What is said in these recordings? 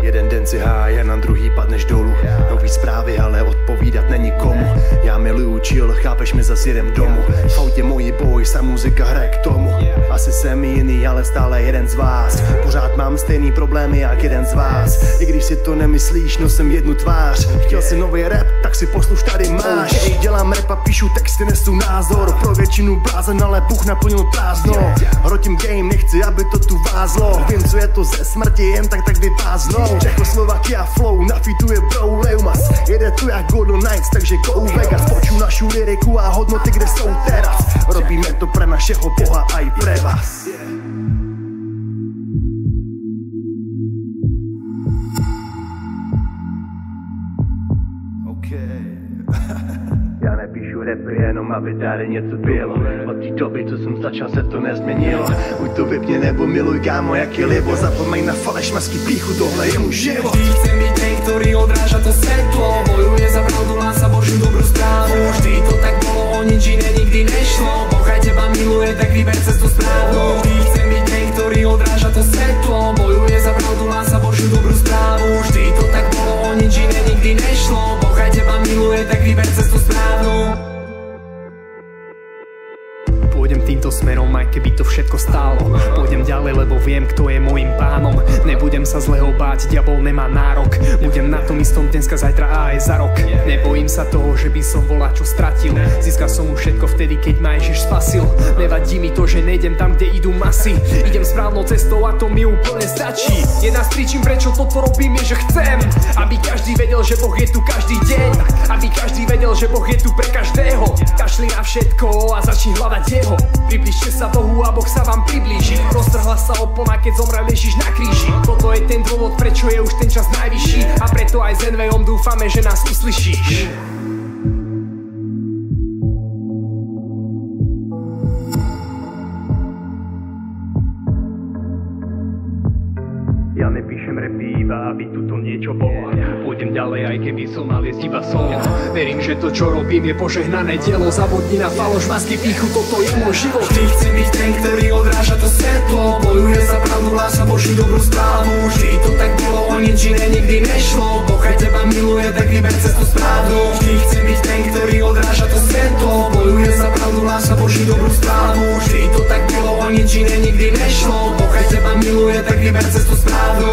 Jeden den si háj a na druhý padneš dolů. Nový zprávy, ale odpovídat není komu. Já miluju chill, chápeš mi, zas jedem domů. V autě moji boj, sa muzika hraje k tomu. Asi jsem jiný, ale stále jeden z vás. Pořád mám stejný problémy jak jeden z vás. I když si to nemyslíš, nosím jednu tvář. Chtěl si nový rap, tak si posluš, tady máš. Dělám rap a píšu texty, nesu názor. Pro většinu blázen, ale Bůh naplnil prázdno. Hrotím game, nechci, aby to tu vázlo. Vím, co je to ze smrti, jen tak vypáznou. Čechoslovakia flow, nafituje bro Leumas. Jede tu jak Golden Knights, takže go Vegas. Poču našu liriku a hodnoty, kde jsou teraz. Robíme to pre našeho Boha a i pre vás. Já nepíšu rapy jenom, aby tady něco bylo. Od té doby, co jsem začal, se to nezměnilo. Buď to vypně nebo miluj, kámo, jak je libo. Zapomeň na faleš, masky, píchu, tohle je můj život. Vždy chcem byť ten, ktorý odráža to svetlo. Bojuje za pravdu, hlása Božiu dobrú správu. Vždy to tak bolo, o nič iné nikdy nešlo. Boh aj teba miluje, tak vyber cestu správnu. Vždy chcem byť ten, ktorý odráža to svetlo. Bojuje za pravdu, hlása Božiu dobrú správu. Vždy to tak bolo, o nič iné nikdy nešlo. Boh aj teba miluje, tak vyber cestu správnu. Pôjdem týmto smerom, aj keby to všetko stálo. Pôjdem ďalej, lebo viem, kto je môjim pánom. Nebudem sa zlého báť, diabol nemá nárok. Budem na tom istom dneska, zajtra a aj za rok. Nebojím sa toho, že by som voľačo stratil. Získal som už všetko vtedy, keď ma Ježiš spasil. Nevadí mi to, že nejdem tam, kde idú masy. Idem správnou cestou a to mi úplne stačí. Jedna z príčin, prečo toto robím, je, že chcem, aby každý vedel, že Boh je tu každý deň. Aby každý vedel, že Boh je tu pre každého. Kašli na všetko a začni hľadať jeho. Približte sa Bohu a Boh sa vám priblíži. Roztrhla sa opona, keď zomrel Ježiš na kríži. Toto je ten dôvod, prečo je už ten čas najvyšší. A preto aj s NVom dúfame, že nás uslyšíš. Ja nepíšem rap iba, aby tuto niečo bolo. Pôjdem ďalej, aj keby som mal jesť iba solo. Verím, že to, čo robím, je požehnané dielo. Zabudni na faloš, masky, píchu, toto je môj život. Vždy chcem byť ten, ktorý odráža to svetlo. Bojuje za pravdu, hlása Božiu dobrú správu. Vždy to tak bolo, o nič iné nikdy nešlo. Boh aj teba miluje, tak vyber cestu správnu. Vždy chcem byť ten, ktorý odráža to svetlo. Bojuje za pravdu, hlása Božiu dobrú správu. Vždy to tak bolo, o nič iné nikdy nešlo. Boh aj teba miluje, tak vyber cestu správnu.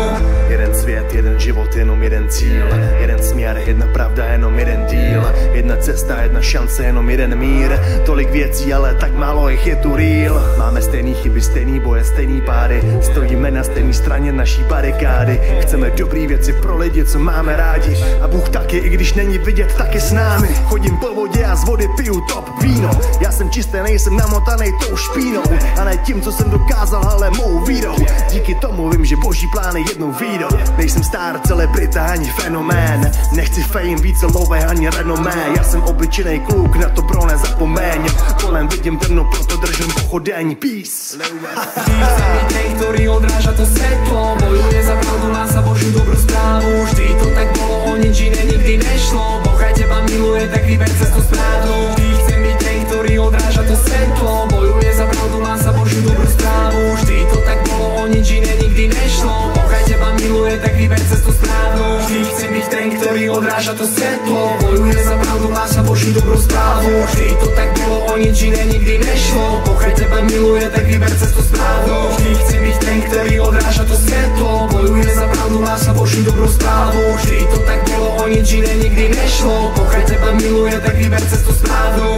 Jeden svět, jeden život, jenom jeden cíl. Jeden směr, jedna pravda, jenom jeden díl. Jedna cesta, jedna šance, jenom jeden mír. Tolik věcí, ale tak málo jich je tu real. Máme stejný chyby, stejný boje, stejný pády. Stojíme na stejné straně naší barikády. Chceme dobrý věci pro lidi, co máme rádi. A Bůh taky, i když není vidět, taky s námi. Chodím po vodě a z vody piju top víno. Já jsem čistý, nejsem namotanej tou špínou. A ne tím, co jsem dokázal, ale mou vírou. Díky tomu vím, že boží plány jednou výjdou. Nejsem star, celebrita ani fenomén. Nechci fame, více lové ani renomé. Já jsem obyčejnej kluk, na to bro nezapomeň. Kolem vidím temno, proto držím pochodeň. Peace. Chcem byť ten, ktorý odráža to svetlo. Bojuje za pravdu, hlása Božiu dobrú správu. Vždy to tak bolo, o nič iné nikdy nešlo. Boh aj teba miluje, tak vyber cestu správnu. Vždy chcem byť ten, ktorý odráža to svetlo. Bojuje za pravdu, hlása Božiu dobrú správu. Vždy to tak bolo, o nič iné nikdy nešlo. Boh aj teba miluje, tak vyber cestu správnu. Vždy chcem byť ten, ktorý odráža to svetlo. Bojuje za pravdu, hlása Božiu dobrú správu. Vždy to tak bolo, o nič iné nikdy nešlo. Boh aj teba miluje, tak vyber cestu správnu. Vždy chcem byť ten, ktorý odráža to svetlo. Bojuje za pravdu, hlása Božiu dobrú správu. Vždy to tak bolo, o nič iné nikdy nešlo. Boh aj teba miluje, tak vyber cestu správnu.